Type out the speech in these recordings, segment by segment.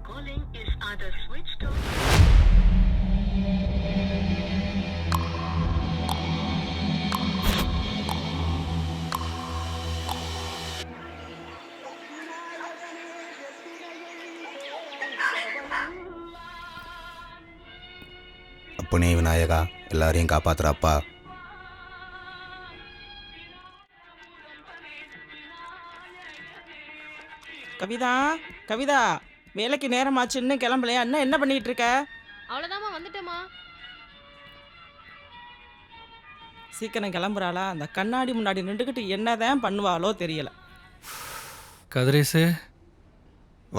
calling is either switched off. அப்பனே விநாயகா, எல்லாரையும் காப்பாத்துறாப்பா. கவிதா, கவிதா, வேலைக்கு நேரமாச்சுன்னு கிளம்பலையா? அண்ணா என்ன பண்ணிட்டு இருக்க? அவ்வளோதாம்மா, வந்துட்டேம்மா. சீக்கிரம் கிளம்புறாளா? அந்த கண்ணாடி முன்னாடி நின்றுக்கிட்டு என்னதான் பண்ணுவாளோ தெரியல. கதிரேசு,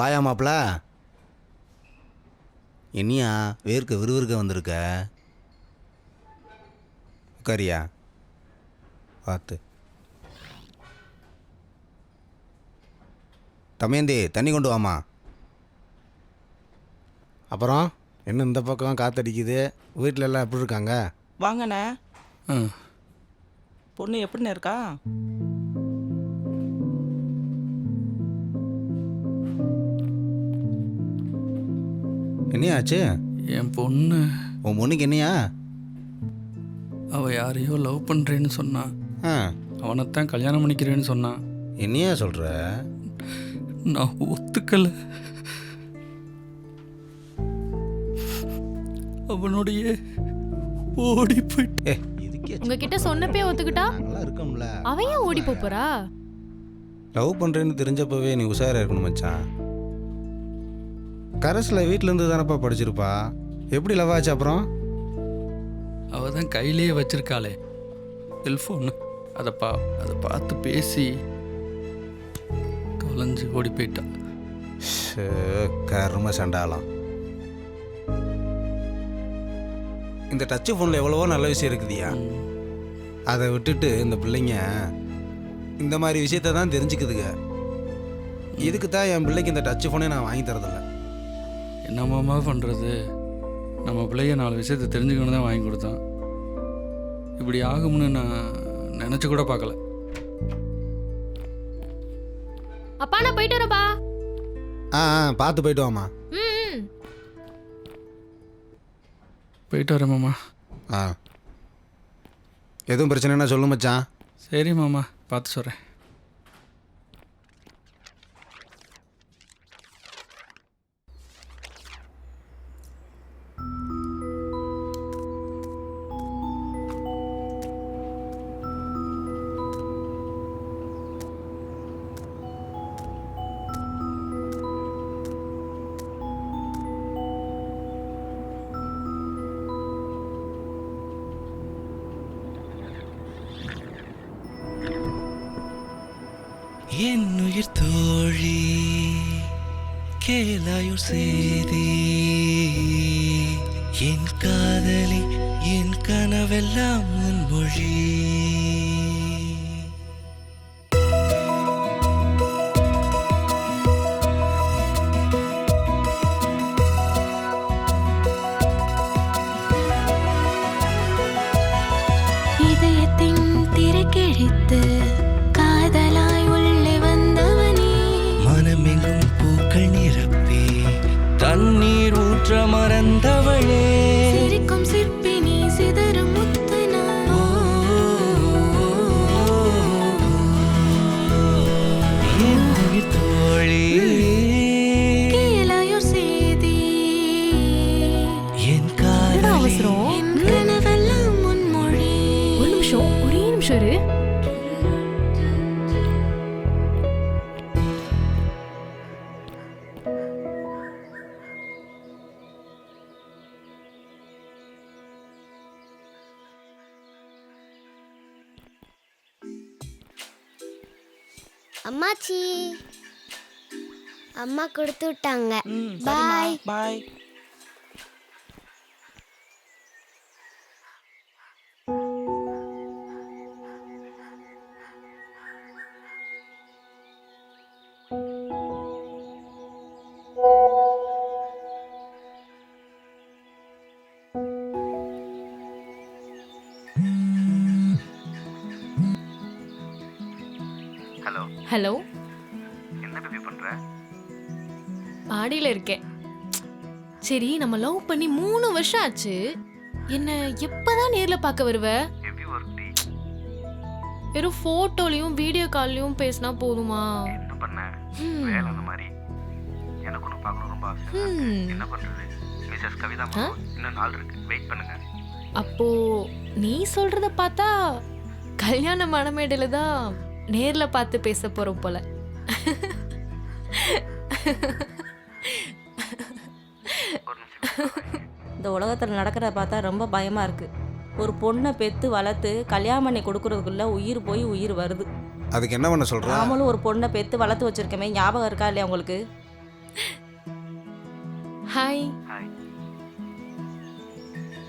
வாயா மாப்பிள. என்னையா வேர்க்க விறுவிறுக்க வந்திருக்க? உட்காரியா பார்த்து. தமேந்தி, தண்ணி கொண்டு வாமா. அப்புறம் என்ன இந்த பக்கம் காத்தடிக்குது? வீட்டில் எல்லாம் எப்படி இருக்காங்க? வாங்கண்ணே. பொண்ணு எப்படின்னு இருக்கா? என்னையாச்சு? என் பொண்ணு, உன் பொண்ணுக்கு என்னையா? அவள் யாரையோ லவ் பண்ணுறேன்னு சொன்னான். அவனைத்தான் கல்யாணம் பண்ணிக்கிறேன்னு சொன்னான். என்னையா சொல்கிற? நான் ஒத்துக்கலை. அவனுடைய ஓடி போயிட்டு உங்ககிட்ட சொன்னப்பே ஒத்துக்கிட்டா இருக்கோம்ல. அவன் ஏன் ஓடி போறா? லவ் பண்ணுறேன்னு தெரிஞ்சப்பவே நீ உஷாராக இருக்கணும் மச்சான். கரஸில் வீட்டிலேருந்து தானப்பா படிச்சிருப்பா. எப்படி லவ் ஆச்சு அப்புறம்? அவள் தான் கையிலேயே வச்சிருக்காளே செல்ஃபோனு. அதை பார்த்து பேசி கலைஞ்சு ஓடி போயிட்டான். கரும சண்டாலம். இந்த டச்சு ஃபோனில் எவ்வளவோ நல்ல விஷயம் இருக்குதுயா. அதை விட்டுட்டு இந்த பிள்ளைங்க இந்த மாதிரி விஷயத்த தான் தெரிஞ்சுக்குதுங்க. இதுக்கு தான் என் பிள்ளைக்கு இந்த டச்சு ஃபோனே நான் வாங்கி தரதில்லை. என்னம்மா பண்ணுறது? நம்ம பிள்ளைய 4 விஷயத்தை தெரிஞ்சுக்கணும் தான் வாங்கி கொடுத்தான். இப்படி ஆகும்னு நான் நினச்சி கூட பார்க்கல. அப்பா, நான் போயிட்டு வரப்பா. பார்த்து போயிட்டு வாமா. போயிட்டு வரேன் மாமா. எதுவும் பிரச்சனைனா சொல்லு மச்சான். சரி மாமா, பார்த்து சொல்கிறேன். என் உயிர் தோழி கேளாயோ செய்தி, என் காதலி என் கனவெல்லாம் உன் மொழி. இதயத்தின் திரைக்கிழித்து காதலாய் உள்ளே வந்தவனே, மனமெங்கும் பூக்கள் நிரப்பி தண்ணீர் ஊற்ற மறந்தவளே, சிரிக்கும் சிற்பி நீ சிதறும் முத்து நான். என் உயிர் தோழி கேளாயோ செய்தி, என் காதலி என் கனவெல்லாம் உன் மொழி. ஒரு நிமிஷம், ஒரே நிமிஷம் இரு. அம்மாச்சி, அம்மா கொடுத்து விட்டாங்க. பாய் பாய். ஹலோ. என்ன பேபி பண்ற? மாடியில இருக்கேன். சரி, நம்ம லவ் பண்ணி 3 வருஷம் ஆச்சு. என்ன எப்பதான் நேர்ல பார்க்க வருவ? வெறும் போட்டோலயும் வீடியோ கால்லயும் பேசினா போதுமா? என்ன பண்ண வேலை அந்த மாதிரி எனக்கு ஒன்று பார்க்கணும் ரொம்ப ஆசை. என்ன பண்றது மிஸ்ஸஸ் கவிதா இன்னும் நாள் இருக்கு, வெயிட் பண்ணுங்க. அப்போ நீ சொல்றத பார்த்தா கல்யாண மணமேடையில தான் நேர்ல பார்த்து பேச போறோம் போல. இந்த உலகத்தில் நடக்கிறத பார்த்தா ரொம்ப பயமாக இருக்குது. ஒரு பொண்ணை பெற்று வளர்த்து கல்யாணம் பண்ணி கொடுக்குறதுக்குள்ளே உயிர் போய் உயிர் வருது. அதுக்கு என்ன பண்ண சொல்ற? நாமளும் ஒரு பொண்ணை பெற்று வளர்த்து வச்சிருக்கமே, ஞாபகம் இருக்கா இல்லையா உங்களுக்கு? ஹாய்.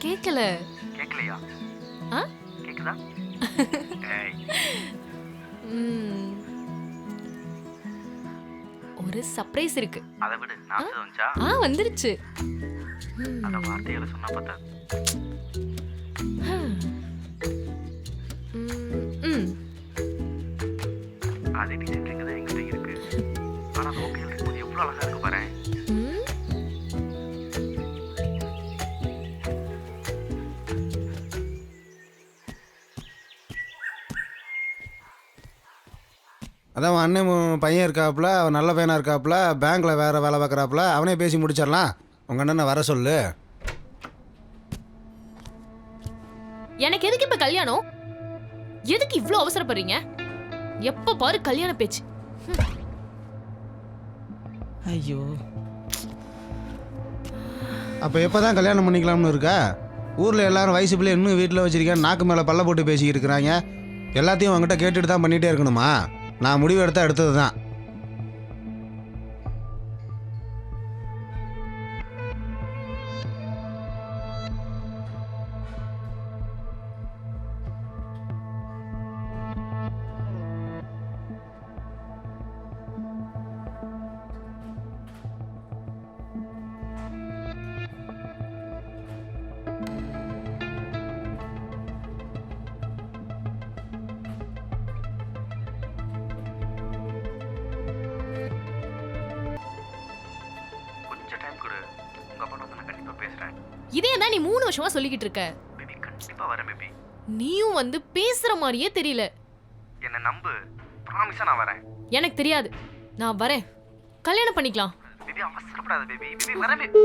கேக்கல. கேட்கலையா? ஆ? கேக்குதா? ஒரு சர்ப்ரைஸ் இருக்கு. அதை விடு, நான் வந்துச்சா? வந்துருச்சு. அந்த வார்த்தைகளை சொன்னா பார்த்தா அதே டிசைன்ல தான் எங்கிட்ட இருக்கு. ஆனா அது ஓகே இருக்கும்போது எவ்வளவு அழகா இருக்கு பாரு. அதான் அவன் அண்ணன் பையன் இருக்காப்புல, அவன் நல்ல பையனாக இருக்காப்புல, பேங்க்கில் வேறு வேலை பார்க்குறாப்புல, அவனே பேசி முடிச்சிடலாம். உங்கள் அண்ணனை வர சொல்லு. எனக்கு எதுக்கு இப்ப கல்யாணம்? எதுக்கு இவ்ளோ அவசரப்படுறீங்க? எப்ப பாரு கல்யாண பேச்சு. ஐயோ, அப்போ எப்போ தான் கல்யாணம் பண்ணிக்கலாம்னு இருக்கா? ஊரில் எல்லாரும் வயசு பிள்ளை இன்னும் வீட்டில் வச்சுருக்கேன், நாக்கு மேலே பல்ல போட்டு பேசிக்கிட்டு இருக்கிறாங்க. எல்லாத்தையும் அவங்ககிட்ட கேட்டுட்டு தான் பண்ணிகிட்டே இருக்கணுமா? நான் முடிவு எடுத்தால் எடுத்தது தான். இதே தான் நீ 3 வருஷமா சொல்லிக்கிட்டு இருக்க. பேபி கண்டிப்பா வரேன் பேபி. நீயும் வந்து பேசுற மாதிரியே தெரியல. என்ன நம்பு, ப்ராமிஸா நான் வரேன். எனக்கு தெரியாது, நான் வரேன். கல்யாணம் பண்ணிக்கலாம். பேபி அவசரப்படாத பேபி. பேபி வரேன் பேபி.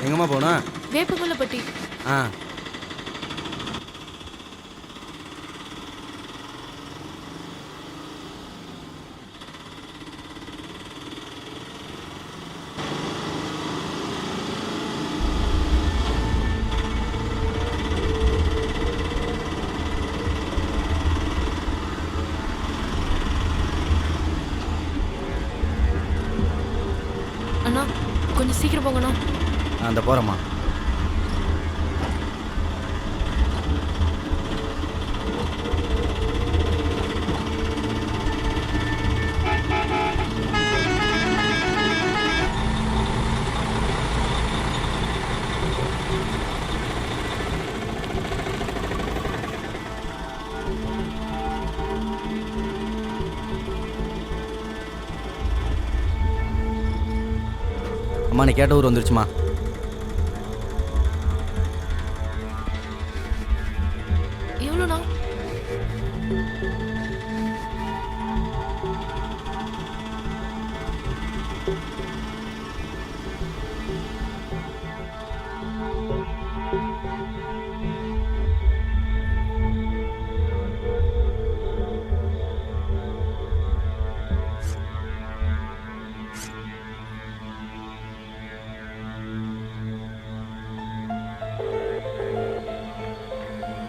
எங்கம்மா போனா? வேப்பங்குளப்பட்டி. ஆ, அண்ணா கொஞ்சம் சீக்கிரம் போங்கண்ணா. அந்த போகிறேம்மா. அம்மா நீ கேட்ட ஊர் வந்துருச்சுமா. எவ்வளோண்ணா?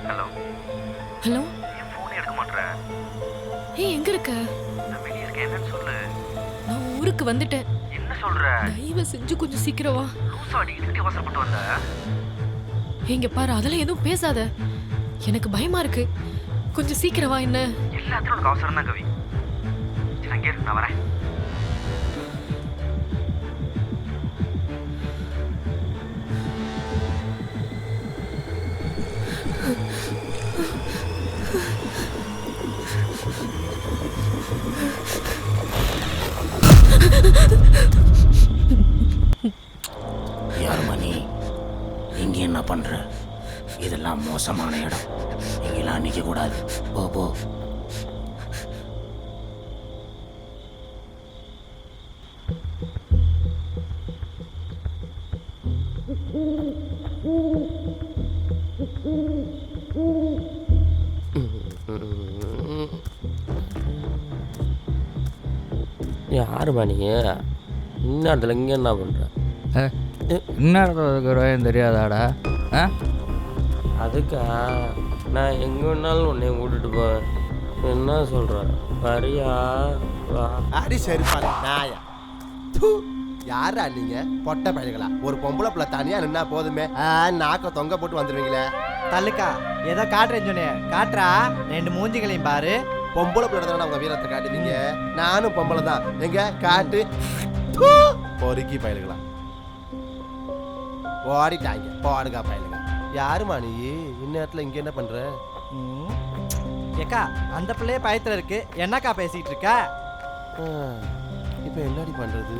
Hello hello. என் ஃபோனே எடுக்க மாட்டேறேன். ஏய் எங்க இருக்க? நான் வெளியே இருக்கேன், என்னன்னு சொல்லு. நான் ஊருக்கு வந்துட்டேன். என்ன சொல்ற? தயவு செஞ்சு கொஞ்சம் சீக்கிரம் வா. லூசாடி, இதுக்கு அவசரப்பட்டு வந்த? இங்க பாரு, அதெல்லாம் எதுவும் பேசாத. எனக்கு பயமா இருக்கு. கொஞ்சம் சீக்கிரம் வா. என்ன எல்லாத்துக்கும் உனக்கு அவசரம் தான் கவி. சரி அங்கே இரு, நான் வரேன். யாருமா நீ? இங்கே என்ன பண்ற? இதெல்லாம் மோசமான இடம், இங்கெல்லாம் நிற்க கூடாது. போ போ. யாருமா நீ? இந்நேரத்தில் இங்கே என்ன பண்ணுற? இன்னும் தெரியாதாடா? அதுக்கா நான் எங்கே வேணாலும் உன்னை கூட்டிட்டு போவேன். என்ன சொல்கிறேன்? வரியா? வா. அடி சரிப்பாரு நாயா. யாரா நீங்க? பொட்டை பழகளா? ஒரு பொம்பளை பிள்ளை தனியா நின்னா போதுமே நாக்க தொங்க போட்டு வந்துடுவீங்களே. தள்ளுக்கா ஏதோ காட்டுறேன்னு சொன்னேன். காட்டுறா, 2 மூஞ்சிகளையும் பாரு. பொம்பளை பிள்ளை தானே உங்க வீரத்தை காட்டுவீங்க. நானும் பொம்பளை தான். எங்க காட்டு பொறுக்கி பயலுகளா ஓடிட்டாங்க. போடுகா பயலுங்க. யாருமா நீ? இந்நேரத்தில் இங்கே என்ன பண்ற? ஏக்கா அந்த பிள்ளையே பயத்தில் இருக்கு. என்னக்கா பேசிட்டு இருக்க? இப்போ என்னடி பண்றது?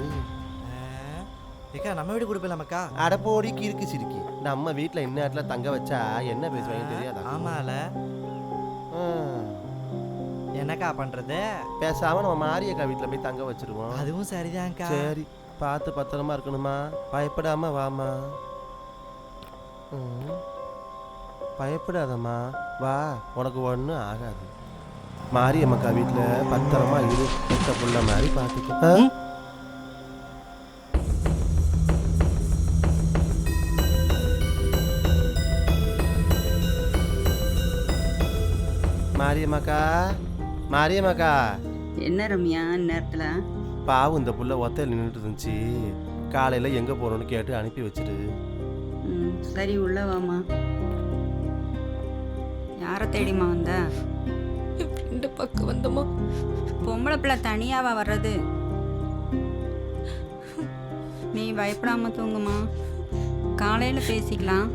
ஏக்கா நம்ம வீடு கொடுப்பலாமக்கா. அடப்போடிக்கு இருக்கு சிரிக்கி. நம்ம வீட்டில் இந்நேரத்தில் தங்க வச்சா என்ன பேசுவாங்கன்னு தெரியாதா? ஆமால. என்னக்கா பண்றது? பேசாம நம்ம மாரியக்கா வீட்டில் போய் தங்க வச்சிருவோம். அதுவும் சரிதான்க்கா. சரி, பார்த்து பத்திரமா இருக்கணுமா? பயப்படாம வாமா. பயப்படாதம்மா, வா, உனக்கு ஒன்றும் ஆகாது. மாரியம்மக்கா வீட்டில் பத்திரமா இரு. பெத்த புள்ள மாதிரி பார்த்துக்க. மாரியம்மக்கா, மாரியம்மக்கா. என்ன ரம்யா நேரத்தில்? பாவம், இந்த புள்ள ஒத்தையில் நின்றுட்டு இருந்துச்சு. காலையில் எங்கே போகிறோன்னு கேட்டு அனுப்பி வச்சிரு. சரி உள்ள வாமா. யாரை தேடிமா வந்த? இந்த பக்கம் வந்தமா. பொம்பளை பிள்ளை தனியாவா வர்றது? நீ பயப்படாம தூங்குமா, காலையில் பேசிக்கலாம்.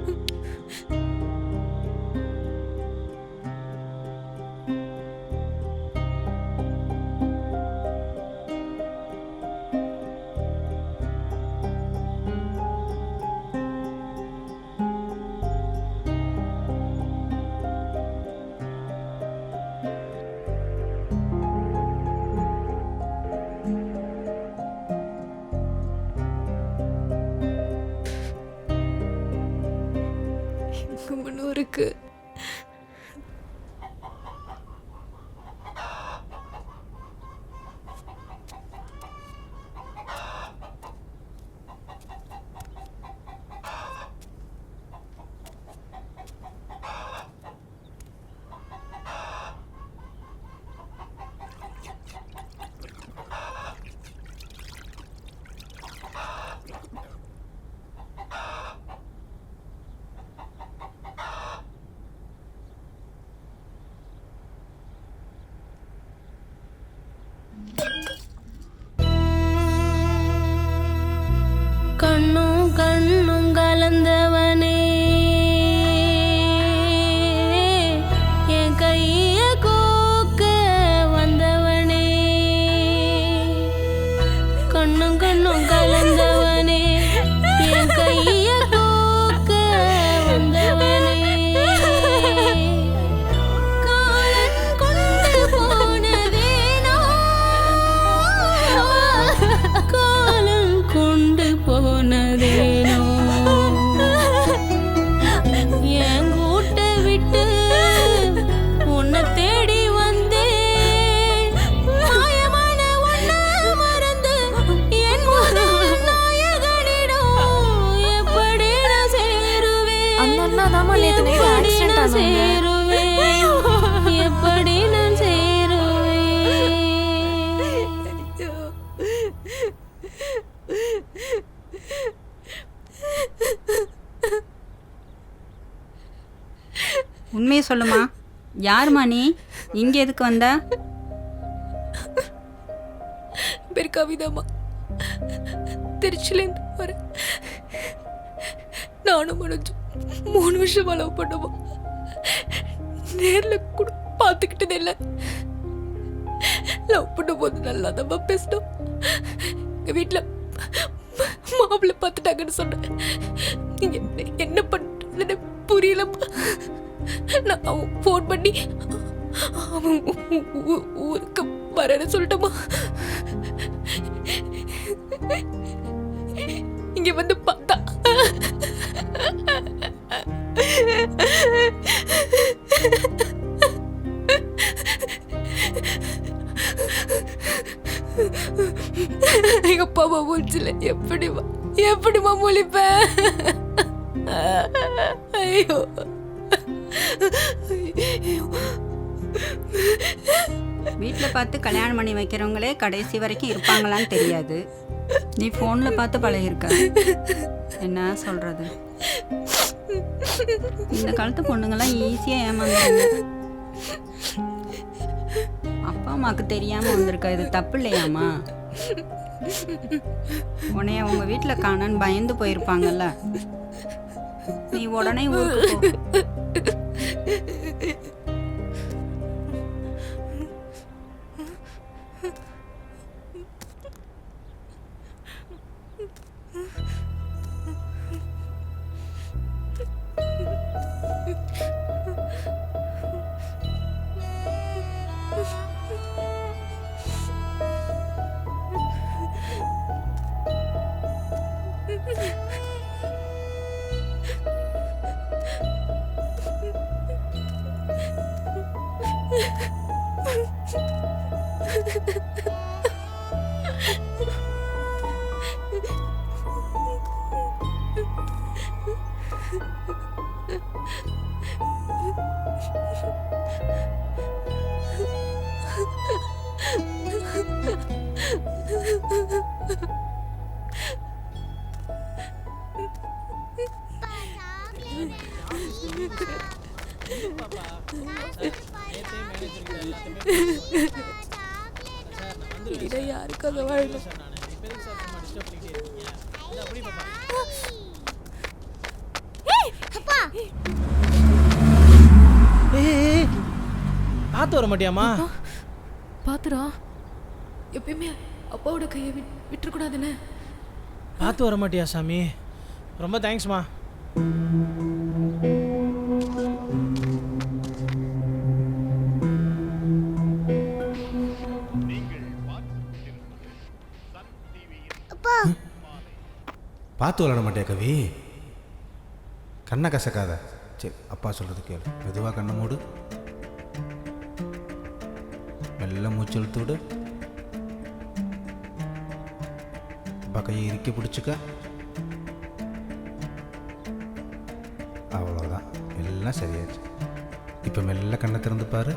இருக்கு. கண்ணும் கண்ணும் கலந்தவனே, என் கைய கோக்க வந்தவனே, கண்ணும் கண்ணும் கலந்தவனே. உண்மையை சொல்லுமா. யாருமா நீ? இங்கே எதுக்கு வந்த? பேர் கவிதாம்மா, திருச்சிலேருந்து வரேன். நானும் மனோஜும் 3 வருஷமா லவ் பண்ணுவோம். நேரில் கூட பார்த்துக்கிட்டதே இல்லை. லவ் பண்ணும்போது நல்லா தான் பேசினோம். எங்கள் வீட்டில் மாப்பிள்ளை பார்த்துட்டாங்கன்னு சொன்னேன். என்ன பண்ணுறதுன்னு புரியலம்மா. நான் அவன் ஃபோன் பண்ணி அவன் ஊருக்கு வரேன்னு சொல்லிட்டோமா. இங்க வந்து பார்த்தா எங்க அப்பா அம்மா மூச்சில எப்படிமா முழிப்பேன்? ஐயோ, வீட்டில் பார்த்து கல்யாணம் பண்ணி வைக்கிறவங்களே கடைசி வரைக்கும் இருப்பாங்களான்னு தெரியாது. நீ ஃபோனில் பார்த்து பழகிருக்க. என்ன சொல்கிறது? இந்த காலத்து பொண்ணுங்கள்லாம் ஈஸியாக ஏமாந்துறாங்க. அப்பா அம்மாவுக்கு தெரியாமல் வந்திருக்கா, இது தப்பு இல்லையாம்மா? உன்னைய உங்க வீட்டில் காணன்னு பயந்து போயிருப்பாங்கல்ல. நீ உடனே ஊருக்கு போ. யாருக்காக வாழணும்? பார்த்து வர மாட்டியாமா? பாத்துரா, எப்பயுமே அப்பாவோட கையை விட்டுறக்கூடாதுன்னு. பார்த்து வர மாட்டியா சாமி? ரொம்ப தேங்க்ஸ்மா. பார்த்து விளாட மாட்டியா கவி? கண்ணை கசக்காத. சரி, அப்பா சொல்கிறது கேளு. மெதுவாக கண்ணை மூடு, மெல்ல மூச்சு இழுத்து விடு. அப்பா கையை இறுக்கி பிடிச்சிக்க. அவ்வளோதான், எல்லாம் சரியாச்சு. இப்போ மெல்ல கண்ணை திறந்து பாரு.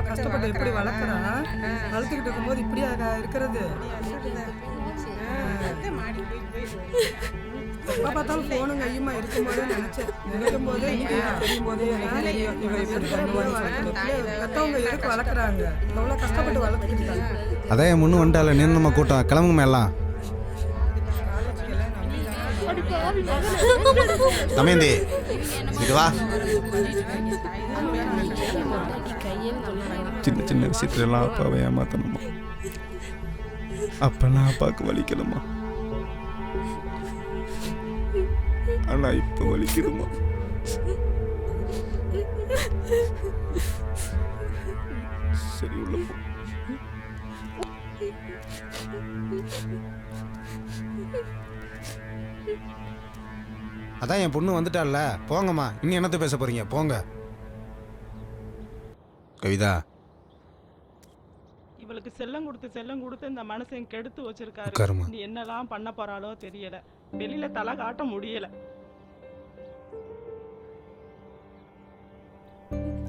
கஷ்டப்பட்டு எப்படி வளர்க்குறான், வளர்த்துக்கிட்டு இருக்கும்போது இப்படி இருக்கிறது. எப்போ பார்த்தாலும் ஃபோனும் கையுமா இருக்கும்போதே நினைக்கும் போதே தெரியும் போதே மற்றவங்க எதுக்கு வளர்க்குறாங்க, எவ்வளோ கஷ்டப்பட்டு வளர்த்துக்கிட்டாங்க. அதான் என் முன்னு வந்துட்டால நீ நம்ம கூட்டம் கிளம்புங்க எல்லாம். தமேந்தி இது வா. சின்ன சின்ன விஷயத்துலாம் அப்பாவை ஏமாத்தணுமா? அப்பனா அப்பாவுக்கு வலிக்கணுமா? ஆனா இப்போ வலிக்குதுமா? சரி உள்ள போ. அதான் என் பொண்ணு வந்துட்டால, போங்கம்மா. இன்னும் என்னத்த பேச போறீங்க? போங்க. கவிதா, இவளுக்கு செல்லம் கொடுத்து இந்த மனசன் கெடுத்து வச்சிருக்காரு. உட்காருமா. நீ என்னெல்லாம் பண்ண போறாளோ தெரியல. வெளியில தலை காட்ட முடியல.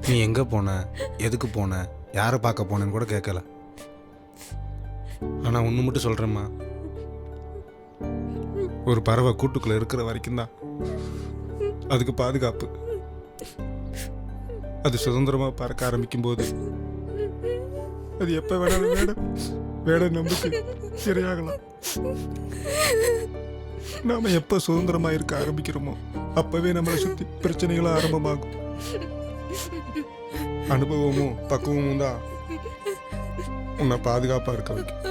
நீ எங்க போன, எதுக்கு போன, யாரை பார்க்க போனேன்னு கூட கேட்கல. ஆனா ஒன்று மட்டும் சொல்றேம்மா, ஒரு பறவை கூட்டுக்குள்ள இருக்கிற வரைக்கும் தான் அதுக்கு பாதுகாப்பு. அது சுதந்திரமா பறக்க ஆரம்பிக்கும் போது அது எப்ப வேணாலும் வேட நம்பிக்கை இரையாகலாம். நாம எப்ப சுதந்திரமா இருக்க ஆரம்பிக்கிறோமோ அப்பவே நம்மளை சுத்தி பிரச்சனைகளும் ஆரம்பமாகும். அனுபவமும் பக்குவமும் தான் உன்னை பாதுகாப்பா இருக்க வைக்கும்.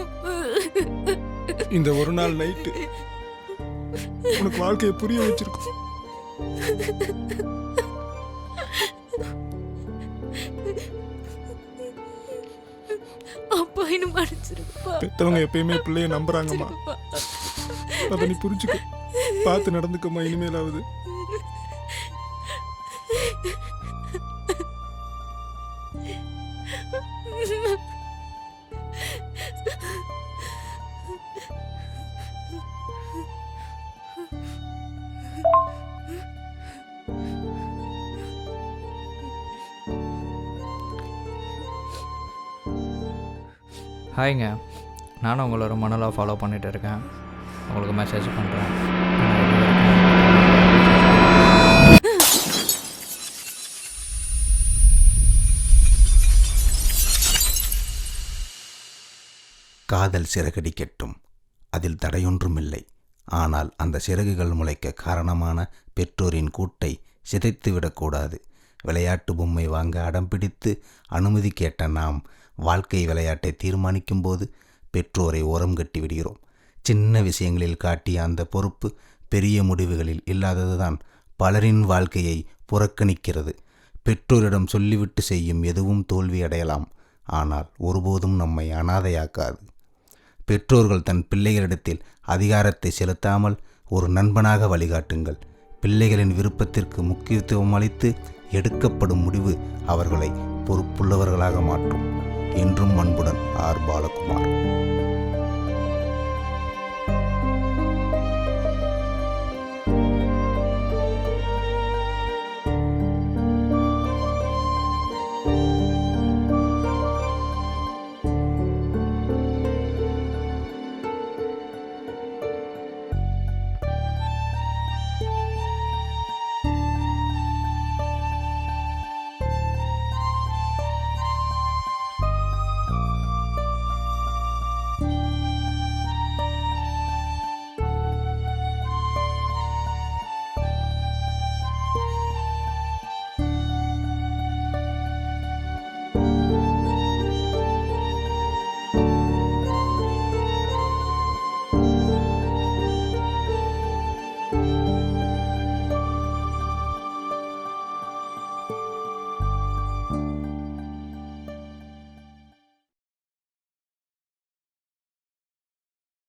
இந்த ஒரு நாள் நைட்டு உனக்கு வாழ்க்கையை புரிய வச்சிருக்கும். அப்பா இன்னும் மன்னிச்சிருப்பா. பெத்தவங்க எப்பயுமே பிள்ளைய நம்புறாங்கம்மா. அதை நீ புரிஞ்சுக்க, பார்த்து நடந்துக்கம்மா இனிமேலாவது. ஹாய்ங்க, நானும் உங்களை ரொம்ப நாளாக ஃபாலோ பண்ணிகிட்டு இருக்கேன். உங்களுக்கு மெசேஜ் பண்ணுறேன். காதல் சிறகடிக்கட்டும், அதில் தடையொன்றுமில்லை. ஆனால் அந்த சிறகுகள் முளைக்க காரணமான பெற்றோரின் கூட்டை சிதைத்துவிடக்கூடாது. விளையாட்டு பொம்மை வாங்க அடம்பிடித்து அனுமதி கேட்ட நாம் வாழ்க்கை விளையாட்டை தீர்மானிக்கும் போது பெற்றோரை ஓரம் கட்டி விடுகிறோம். சின்ன விஷயங்களில் காட்டிய அந்த பொறுப்பு பெரிய முடிவுகளில் இல்லாததுதான் பலரின் வாழ்க்கையை புறக்கணிக்கிறது. பெற்றோரிடம் சொல்லிவிட்டு செய்யும் எதுவும் தோல்வி அடையலாம், ஆனால் ஒருபோதும் நம்மை அனாதையாக்காது. பெற்றோர்கள் தன் பிள்ளைகளிடத்தில் அதிகாரத்தை செலுத்தாமல் ஒரு நண்பனாக வழிகாட்டுங்கள். பிள்ளைகளின் விருப்பத்திற்கு முக்கியத்துவம் அளித்து எடுக்கப்படும் முடிவு அவர்களை பொறுப்புள்ளவர்களாக மாற்றும். என்றும் அன்புடன் ஆர். பாலகுமார்.